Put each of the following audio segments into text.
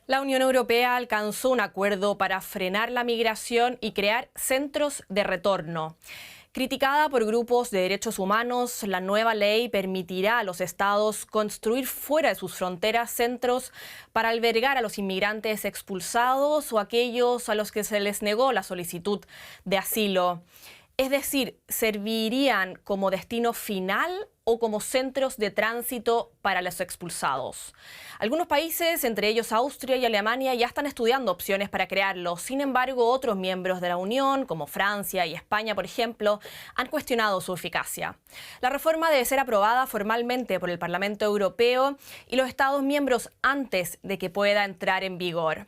La Unión Europea alcanzó un acuerdo para frenar la migración y crear centros de retorno. Criticada por grupos de derechos humanos, la nueva ley permitirá a los estados construir fuera de sus fronteras centros para albergar a los inmigrantes expulsados o aquellos a los que se les negó la solicitud de asilo. Es decir, ¿servirían como destino final o como centros de tránsito para los expulsados? Algunos países, entre ellos Austria y Alemania, ya están estudiando opciones para crearlos. Sin embargo, otros miembros de la Unión, como Francia y España, por ejemplo, han cuestionado su eficacia. La reforma debe ser aprobada formalmente por el Parlamento Europeo y los Estados miembros antes de que pueda entrar en vigor.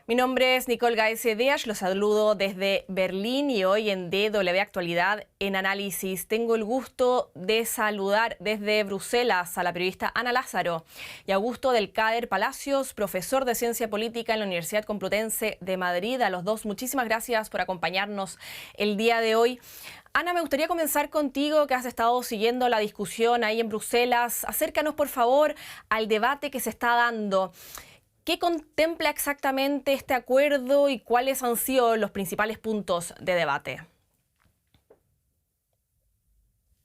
Mi nombre es Nicole Gaese Díaz, los saludo desde Berlín y hoy en DW Actualidad en Análisis tengo el gusto de saludar desde Bruselas a la periodista Ana Lázaro y Augusto del Cader Palacios, profesor de Ciencia Política en la Universidad Complutense de Madrid. A los dos, muchísimas gracias por acompañarnos el día de hoy. Ana, me gustaría comenzar contigo, que has estado siguiendo la discusión ahí en Bruselas. Acércanos, por favor, al debate que se está dando. ¿Qué contempla exactamente este acuerdo y cuáles han sido los principales puntos de debate?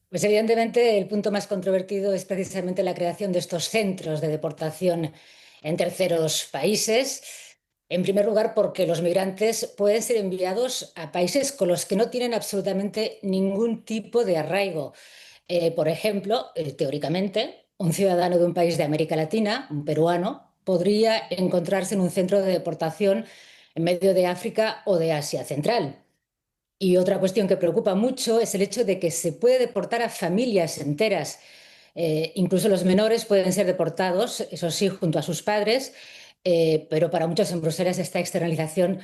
Pues evidentemente el punto más controvertido es precisamente la creación de estos centros de deportación en terceros países. En primer lugar, porque los migrantes pueden ser enviados a países con los que no tienen absolutamente ningún tipo de arraigo. Por ejemplo, teóricamente, un ciudadano de un país de América Latina, un peruano, podría encontrarse en un centro de deportación en medio de África o de Asia Central. Y otra cuestión que preocupa mucho es el hecho de que se puede deportar a familias enteras. Incluso los menores pueden ser deportados, eso sí, junto a sus padres, pero para muchos en Bruselas esta externalización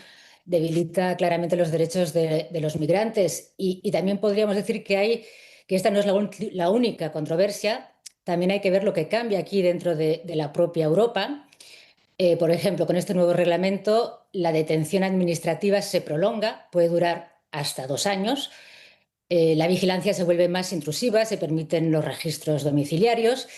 debilita claramente los derechos de los migrantes. Y también podríamos decir que esta no es la única controversia. También hay que ver lo que cambia aquí dentro de la propia Europa. Por ejemplo, con este nuevo reglamento, la detención administrativa se prolonga, puede durar hasta 2 años. La vigilancia se vuelve más intrusiva, se permiten los registros domiciliarios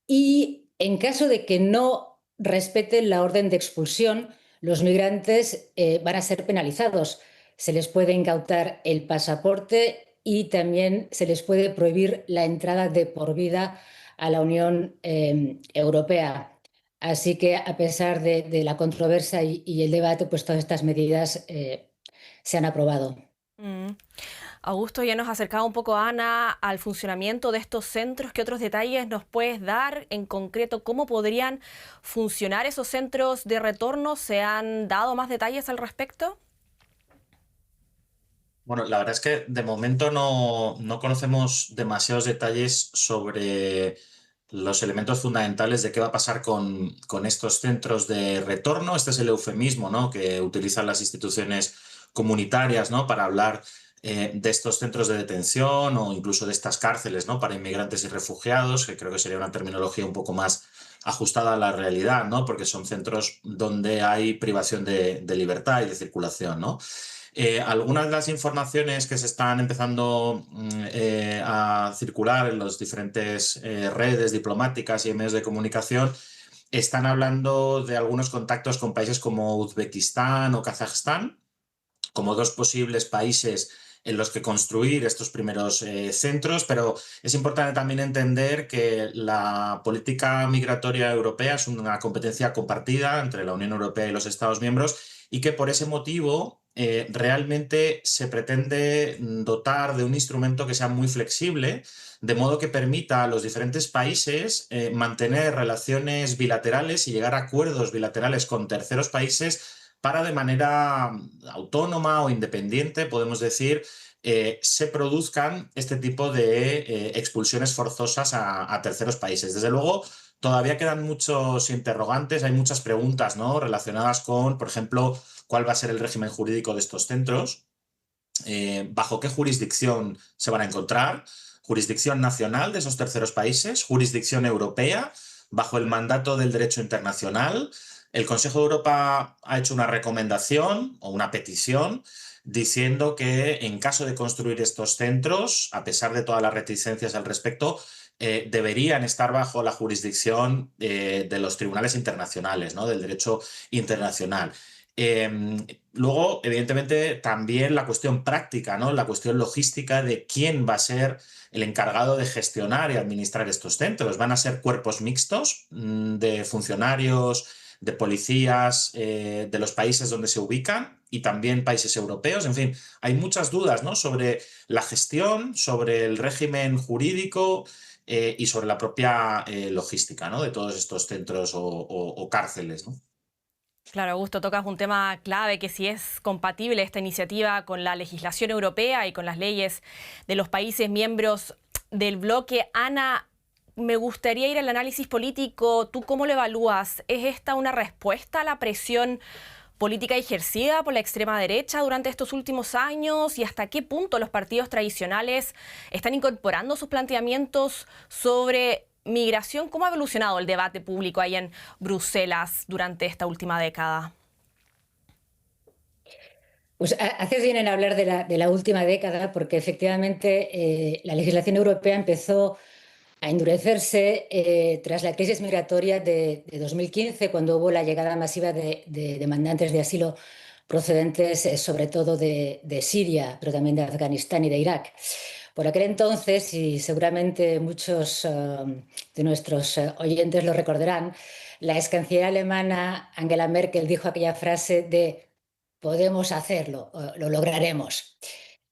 y en caso de que no respeten la orden de expulsión, los migrantes van a ser penalizados. Se les puede incautar el pasaporte y también se les puede prohibir la entrada de por vida a la Unión Europea. Así que, a pesar de la controversia y el debate, pues todas estas medidas se han aprobado. Mm. Augusto, ya nos ha acercado un poco, Ana, al funcionamiento de estos centros. ¿Qué otros detalles nos puedes dar en concreto? ¿Cómo podrían funcionar esos centros de retorno? ¿Se han dado más detalles al respecto? Bueno, la verdad es que de momento no conocemos demasiados detalles sobre los elementos fundamentales de qué va a pasar con estos centros de retorno. Este es el eufemismo, ¿no?, que utilizan las instituciones comunitarias, ¿no?, para hablar de estos centros de detención o incluso de estas cárceles, ¿no?, para inmigrantes y refugiados, que creo que sería una terminología un poco más ajustada a la realidad, ¿no?, porque son centros donde hay privación de libertad y de circulación, ¿no? Algunas de las informaciones que se están empezando a circular en las diferentes redes diplomáticas y en medios de comunicación están hablando de algunos contactos con países como Uzbekistán o Kazajstán, como dos posibles países en los que construir estos primeros centros, pero es importante también entender que la política migratoria europea es una competencia compartida entre la Unión Europea y los Estados miembros y que por ese motivo realmente se pretende dotar de un instrumento que sea muy flexible, de modo que permita a los diferentes países mantener relaciones bilaterales y llegar a acuerdos bilaterales con terceros países para de manera autónoma o independiente, podemos decir, se produzcan este tipo de expulsiones forzosas a terceros países. Desde luego, todavía quedan muchos interrogantes, hay muchas preguntas, ¿no?, relacionadas con, por ejemplo, cuál va a ser el régimen jurídico de estos centros, bajo qué jurisdicción se van a encontrar, jurisdicción nacional de esos terceros países, jurisdicción europea, bajo el mandato del derecho internacional. El Consejo de Europa ha hecho una recomendación o una petición diciendo que en caso de construir estos centros, a pesar de todas las reticencias al respecto, deberían estar bajo la jurisdicción de los tribunales internacionales, ¿no? Del derecho internacional. Luego, evidentemente, también la cuestión práctica, ¿no? La cuestión logística de quién va a ser el encargado de gestionar y administrar estos centros. ¿Van a ser cuerpos mixtos de funcionarios, de policías de los países donde se ubican y también países europeos? En fin, hay muchas dudas, ¿no? Sobre la gestión, sobre el régimen jurídico y sobre la propia logística, ¿no? De todos estos centros o cárceles, ¿no? Claro, Augusto, tocas un tema clave, que si es compatible esta iniciativa con la legislación europea y con las leyes de los países miembros del bloque. Ana, me gustaría ir al análisis político. ¿Tú cómo lo evalúas? ¿Es esta una respuesta a la presión política ejercida por la extrema derecha durante estos últimos años? ¿Y hasta qué punto los partidos tradicionales están incorporando sus planteamientos sobre migración? ¿Cómo ha evolucionado el debate público ahí en Bruselas durante esta última década? Pues haces bien en hablar de la última década, porque efectivamente la legislación europea empezó a endurecerse tras la crisis migratoria de 2015, cuando hubo la llegada masiva de demandantes de asilo procedentes sobre todo de Siria, pero también de Afganistán y de Irak. Por aquel entonces, y seguramente muchos de nuestros oyentes lo recordarán, la ex canciller alemana Angela Merkel dijo aquella frase de podemos hacerlo, lo lograremos.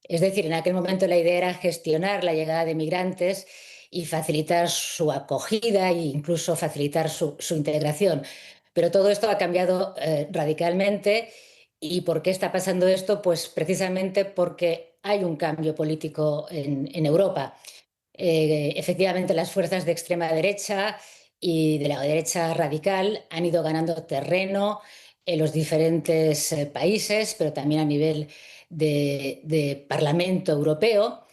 Es decir, en aquel momento la idea era gestionar la llegada de migrantes y facilitar su acogida e incluso facilitar su integración. Pero todo esto ha cambiado radicalmente. ¿Y por qué está pasando esto? Pues precisamente porque hay un cambio político en Europa. Efectivamente, las fuerzas de extrema derecha y de la derecha radical han ido ganando terreno en los diferentes países, pero también a nivel de Parlamento Europeo.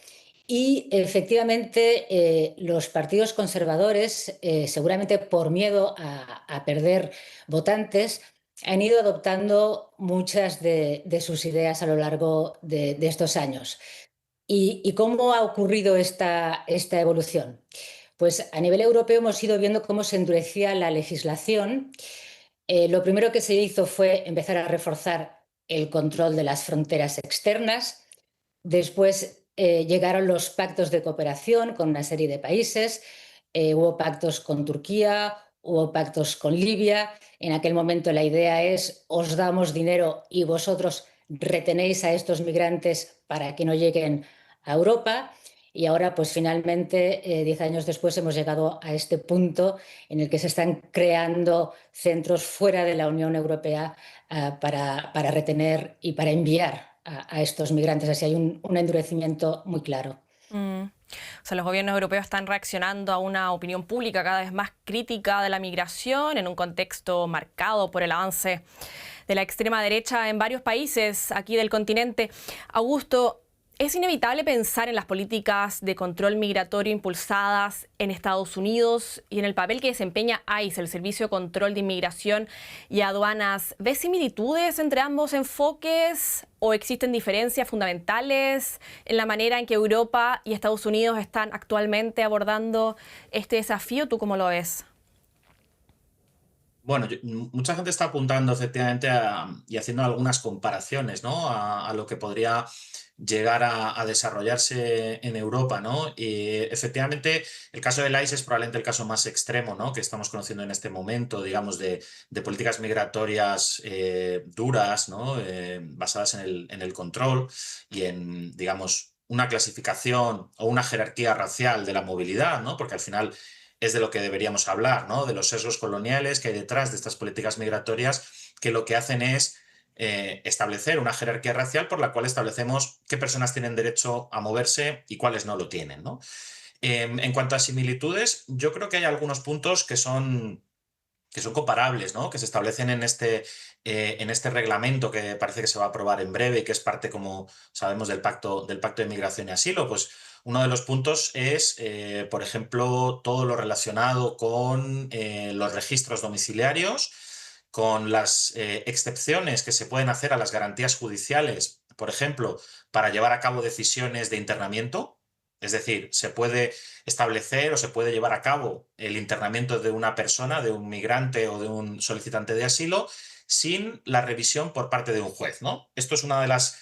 Y efectivamente los partidos conservadores, seguramente por miedo a perder votantes, han ido adoptando muchas de sus ideas a lo largo de estos años. ¿Y cómo ha ocurrido esta evolución? Pues a nivel europeo hemos ido viendo cómo se endurecía la legislación. Lo primero que se hizo fue empezar a reforzar el control de las fronteras externas. Después llegaron los pactos de cooperación con una serie de países. Hubo pactos con Turquía, hubo pactos con Libia. En aquel momento la idea es os damos dinero y vosotros retenéis a estos migrantes para que no lleguen a Europa. Y ahora, pues finalmente, 10 años después, hemos llegado a este punto en el que se están creando centros fuera de la Unión Europea para retener y para enviar a estos migrantes. Así hay un endurecimiento muy claro. O sea, los gobiernos europeos están reaccionando a una opinión pública cada vez más crítica de la migración en un contexto marcado por el avance de la extrema derecha en varios países aquí del continente. Augusto, ¿es inevitable pensar en las políticas de control migratorio impulsadas en Estados Unidos y en el papel que desempeña ICE, el Servicio de Control de Inmigración y Aduanas? ¿Ves similitudes entre ambos enfoques o existen diferencias fundamentales en la manera en que Europa y Estados Unidos están actualmente abordando este desafío? ¿Tú cómo lo ves? Bueno, mucha gente está apuntando efectivamente y haciendo algunas comparaciones, ¿no? A lo que podría llegar a desarrollarse en Europa, ¿no? Y efectivamente, el caso del ICE es probablemente el caso más extremo, ¿no? Que estamos conociendo en este momento, digamos, de políticas migratorias duras, ¿no? Basadas en el control y en, digamos, una clasificación o una jerarquía racial de la movilidad, ¿no? Porque al final es de lo que deberíamos hablar, ¿no? De los sesgos coloniales que hay detrás de estas políticas migratorias, que lo que hacen es establecer una jerarquía racial por la cual establecemos qué personas tienen derecho a moverse y cuáles no lo tienen, ¿no? En cuanto a similitudes, yo creo que hay algunos puntos que son comparables, ¿no? Que se establecen en este reglamento que parece que se va a aprobar en breve y que es parte, como sabemos, del pacto de migración y asilo. Pues uno de los puntos es, por ejemplo, todo lo relacionado con los registros domiciliarios, con las excepciones que se pueden hacer a las garantías judiciales, por ejemplo, para llevar a cabo decisiones de internamiento. Es decir, se puede establecer o se puede llevar a cabo el internamiento de una persona, de un migrante o de un solicitante de asilo, sin la revisión por parte de un juez, ¿no? Esto es una de las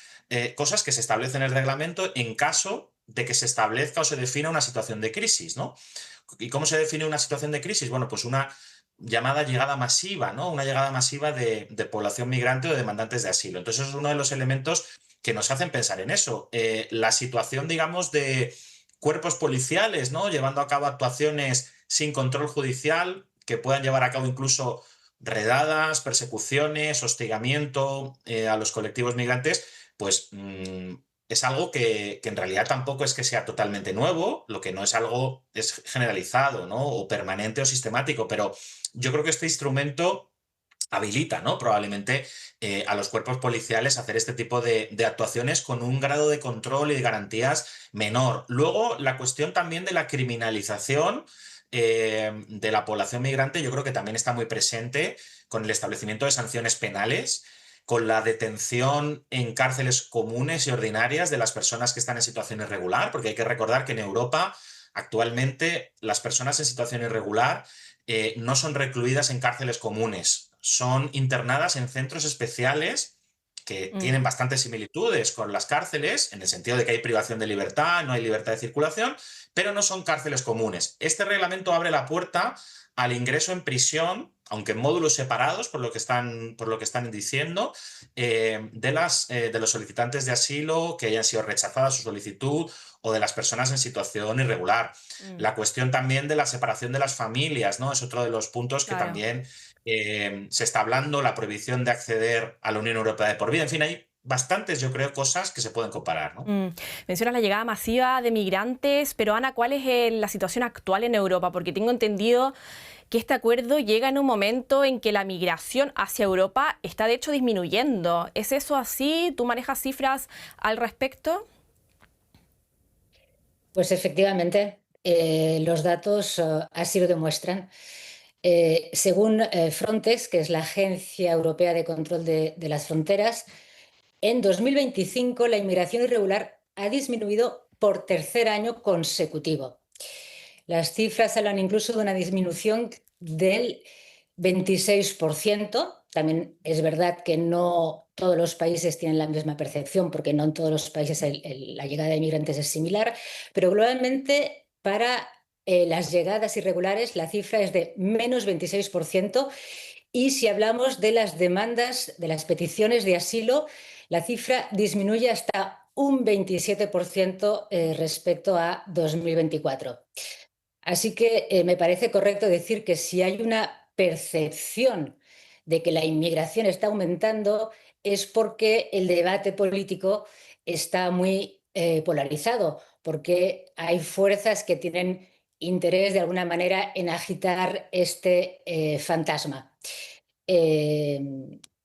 cosas que se establece en el reglamento en caso de que se establezca o se defina una situación de crisis, ¿no? ¿Y cómo se define una situación de crisis? Bueno, pues una llamada llegada masiva, ¿no? Una llegada masiva de población migrante o de demandantes de asilo. Entonces, es uno de los elementos que nos hacen pensar en eso. La situación, digamos, de cuerpos policiales, ¿no? Llevando a cabo actuaciones sin control judicial, que puedan llevar a cabo incluso redadas, persecuciones, hostigamiento a los colectivos migrantes, pues es algo que en realidad tampoco es que sea totalmente nuevo, lo que no es algo es generalizado, ¿no? O permanente o sistemático, pero yo creo que este instrumento habilita, ¿no? Probablemente a los cuerpos policiales a hacer este tipo de actuaciones con un grado de control y de garantías menor. Luego, la cuestión también de la criminalización de la población migrante, yo creo que también está muy presente con el establecimiento de sanciones penales, con la detención en cárceles comunes y ordinarias de las personas que están en situación irregular, porque hay que recordar que en Europa actualmente las personas en situación irregular no son recluidas en cárceles comunes, son internadas en centros especiales que tienen bastantes similitudes con las cárceles, en el sentido de que hay privación de libertad, no hay libertad de circulación, pero no son cárceles comunes. Este reglamento abre la puerta al ingreso en prisión, aunque en módulos separados, por lo que están diciendo, de los solicitantes de asilo que hayan sido rechazada su solicitud o de las personas en situación irregular. La cuestión también de la separación de las familias, ¿no? Es otro de los puntos que Claro. también se está hablando, la prohibición de acceder a la Unión Europea de por vida. En fin, hay bastantes, yo creo, cosas que se pueden comparar, ¿no? Mencionas la llegada masiva de migrantes, pero Ana, ¿cuál es la situación actual en Europa? Porque tengo entendido que este acuerdo llega en un momento en que la migración hacia Europa está de hecho disminuyendo. ¿Es eso así? ¿Tú manejas cifras al respecto? Pues efectivamente, los datos así lo demuestran. Según Frontex, que es la Agencia Europea de Control de las Fronteras, en 2025 la inmigración irregular ha disminuido por tercer año consecutivo. Las cifras hablan incluso de una disminución del 26%. También es verdad que no todos los países tienen la misma percepción, porque no en todos los países la llegada de inmigrantes es similar, pero globalmente para las llegadas irregulares la cifra es de menos 26%. Y si hablamos de las demandas, de las peticiones de asilo, la cifra disminuye hasta un 27% respecto a 2024. Así que me parece correcto decir que si hay una percepción de que la inmigración está aumentando es porque el debate político está muy polarizado, porque hay fuerzas que tienen interés de alguna manera en agitar este fantasma. Eh,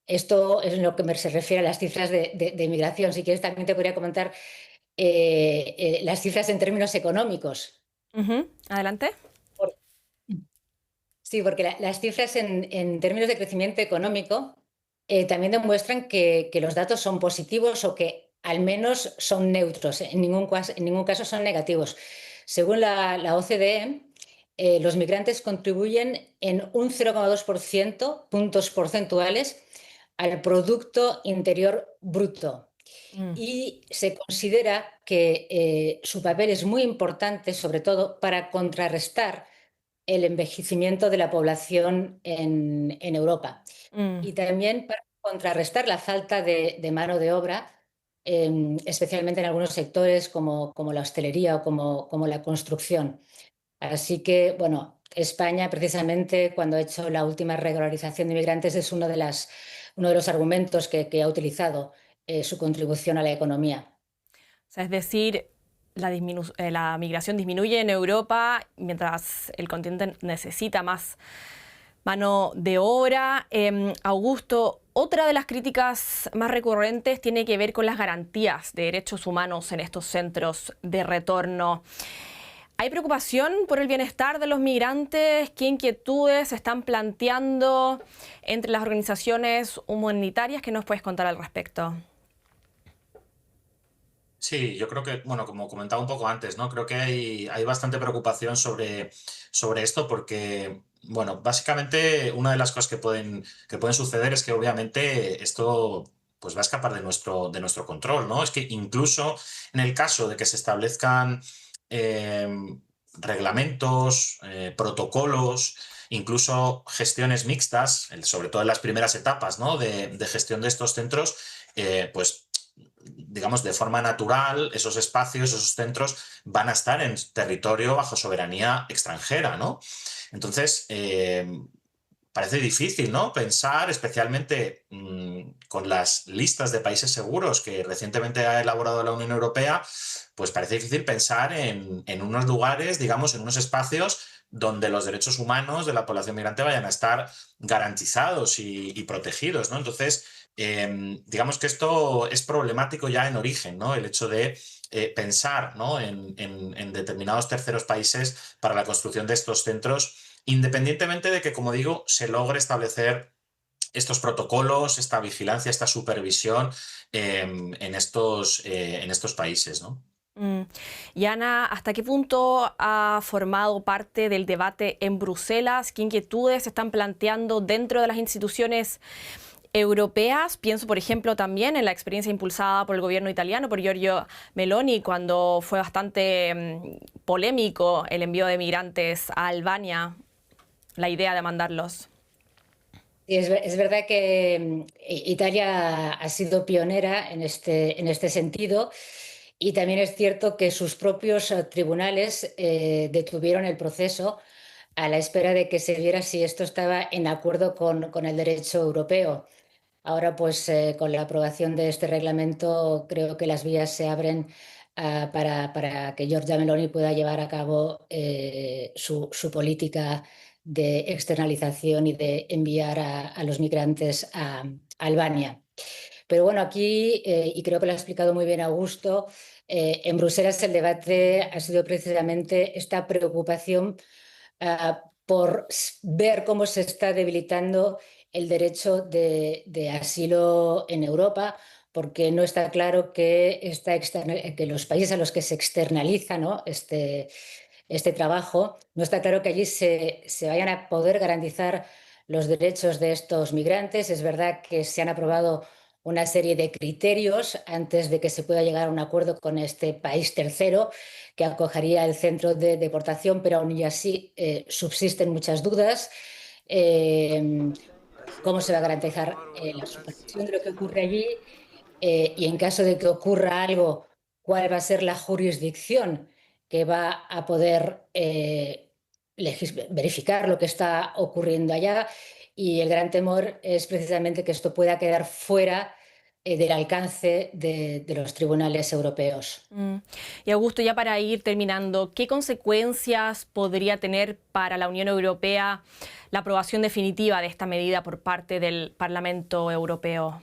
Esto es en lo que se refiere a las cifras de migración. Si quieres, también te podría comentar las cifras en términos económicos. Adelante. Por- Sí, porque las cifras en términos de crecimiento económico también demuestran que los datos son positivos o que al menos son neutros. En ningún caso son negativos. Según la OCDE, los migrantes contribuyen en un 0,2% puntos porcentuales al Producto Interior Bruto. Y se considera que su papel es muy importante, sobre todo para contrarrestar el envejecimiento de la población en Europa Mm. y también para contrarrestar la falta de mano de obra, especialmente en algunos sectores como la hostelería o como la construcción. Así que, bueno, España precisamente cuando ha hecho la última regularización de inmigrantes es uno de los argumentos que ha utilizado su contribución a la economía. O sea, es decir, la migración disminuye en Europa mientras el continente necesita más mano de obra. Augusto, otra de las críticas más recurrentes tiene que ver con las garantías de derechos humanos en estos centros de retorno. ¿Hay preocupación por el bienestar de los migrantes? ¿Qué inquietudes se están planteando entre las organizaciones humanitarias? ¿Qué nos puedes contar al respecto? Sí, yo creo que, bueno, como comentaba un poco antes, ¿no? Creo que hay bastante preocupación sobre esto porque, bueno, básicamente una de las cosas que pueden suceder es que obviamente esto pues va a escapar de nuestro control, ¿no? Es que incluso en el caso de que se establezcan eh, reglamentos, protocolos, incluso gestiones mixtas, sobre todo en las primeras etapas, ¿no? de gestión de estos centros, pues digamos, de forma natural, esos espacios, esos centros van a estar en territorio bajo soberanía extranjera, ¿no? Entonces, parece difícil, ¿no? Pensar, especialmente con las listas de países seguros que recientemente ha elaborado la Unión Europea, pues parece difícil pensar en unos lugares, digamos, en unos espacios donde los derechos humanos de la población migrante vayan a estar garantizados y protegidos, ¿no? Entonces, digamos que esto es problemático ya en origen, ¿no? El hecho de pensar, ¿no? en determinados terceros países para la construcción de estos centros, independientemente de que, como digo, se logre establecer estos protocolos, esta vigilancia, esta supervisión en estos países, ¿no? Mm. Y Ana, ¿hasta qué punto ha formado parte del debate en Bruselas? ¿Qué inquietudes se están planteando dentro de las instituciones europeas? Pienso, por ejemplo, también en la experiencia impulsada por el gobierno italiano, por Giorgio Meloni, cuando fue bastante polémico el envío de migrantes a Albania, la idea de mandarlos. Y es verdad que Italia ha sido pionera en este sentido y también es cierto que sus propios tribunales detuvieron el proceso a la espera de que se viera si esto estaba en acuerdo con el derecho europeo. Ahora, pues con la aprobación de este reglamento, creo que las vías se abren para que Giorgia Meloni pueda llevar a cabo su política de externalización y de enviar a los migrantes a Albania. Pero bueno, aquí, y creo que lo ha explicado muy bien Augusto, en Bruselas el debate ha sido precisamente esta preocupación por ver cómo se está debilitando el derecho de asilo en Europa, porque no está claro que los países a los que se externaliza, ¿no? este trabajo, no está claro que allí se vayan a poder garantizar los derechos de estos migrantes. Es verdad que se han aprobado una serie de criterios antes de que se pueda llegar a un acuerdo con este país tercero que acogería el centro de deportación, pero aún y así subsisten muchas dudas. Eh, ¿Cómo se va a garantizar la supervisión de lo que ocurre allí? Y en caso de que ocurra algo, ¿cuál va a ser la jurisdicción que va a poder verificar lo que está ocurriendo allá? Y el gran temor es precisamente que esto pueda quedar fuera del alcance de los tribunales europeos. Y Augusto, ya para ir terminando, ¿qué consecuencias podría tener para la Unión Europea la aprobación definitiva de esta medida por parte del Parlamento Europeo?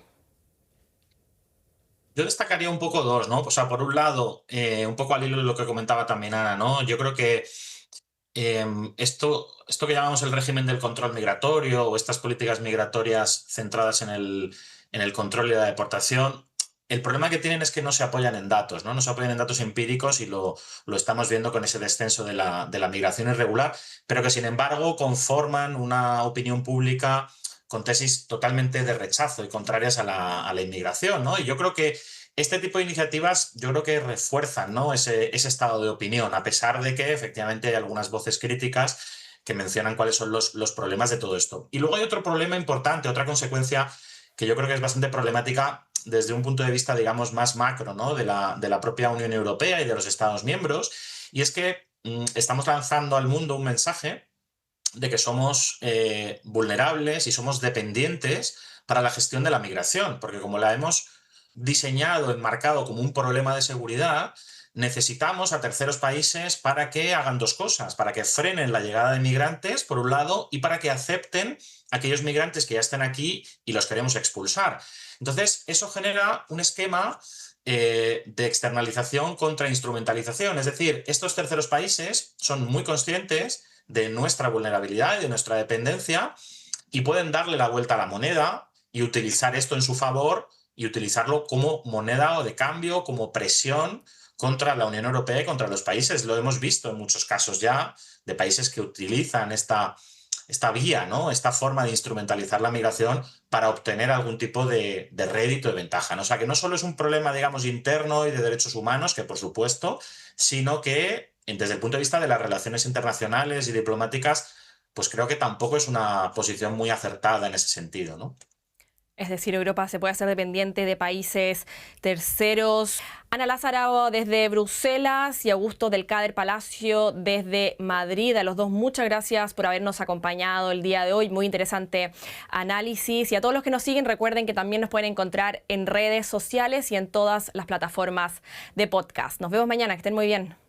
Yo destacaría un poco dos, ¿no? O sea, por un lado, un poco al hilo de lo que comentaba también Ana, ¿no? Yo creo que esto que llamamos el régimen del control migratorio o estas políticas migratorias centradas en el control y la deportación, el problema que tienen es que no se apoyan en datos, ¿no? No se apoyan en datos empíricos y lo estamos viendo con ese descenso de la migración irregular, pero que sin embargo conforman una opinión pública con tesis totalmente de rechazo y contrarias a la inmigración, ¿no? Y yo creo que este tipo de iniciativas yo creo que refuerzan, ¿no? ese estado de opinión, a pesar de que efectivamente hay algunas voces críticas que mencionan cuáles son los problemas de todo esto. Y luego hay otro problema importante, otra consecuencia que yo creo que es bastante problemática desde un punto de vista, digamos, más macro, ¿no? de la propia Unión Europea y de los Estados miembros, y es que estamos lanzando al mundo un mensaje de que somos vulnerables y somos dependientes para la gestión de la migración, porque como la hemos diseñado, enmarcado como un problema de seguridad, necesitamos a terceros países para que hagan dos cosas, para que frenen la llegada de migrantes, por un lado, y para que acepten a aquellos migrantes que ya están aquí y los queremos expulsar. Entonces, eso genera un esquema de externalización contra instrumentalización. Es decir, estos terceros países son muy conscientes de nuestra vulnerabilidad y de nuestra dependencia y pueden darle la vuelta a la moneda y utilizar esto en su favor y utilizarlo como moneda o de cambio, como presión contra la Unión Europea y contra los países. Lo hemos visto en muchos casos ya de países que utilizan esta vía, ¿no? Esta forma de instrumentalizar la migración para obtener algún tipo de rédito, de ventaja, ¿no? O sea, que no solo es un problema, digamos, interno y de derechos humanos, que por supuesto, sino que desde el punto de vista de las relaciones internacionales y diplomáticas, pues creo que tampoco es una posición muy acertada en ese sentido, ¿no? Es decir, Europa se puede hacer dependiente de países terceros. Ana Lázaro desde Bruselas y Augusto del Cader Palacio desde Madrid. A los dos, muchas gracias por habernos acompañado el día de hoy. Muy interesante análisis. Y a todos los que nos siguen, recuerden que también nos pueden encontrar en redes sociales y en todas las plataformas de podcast. Nos vemos mañana. Que estén muy bien.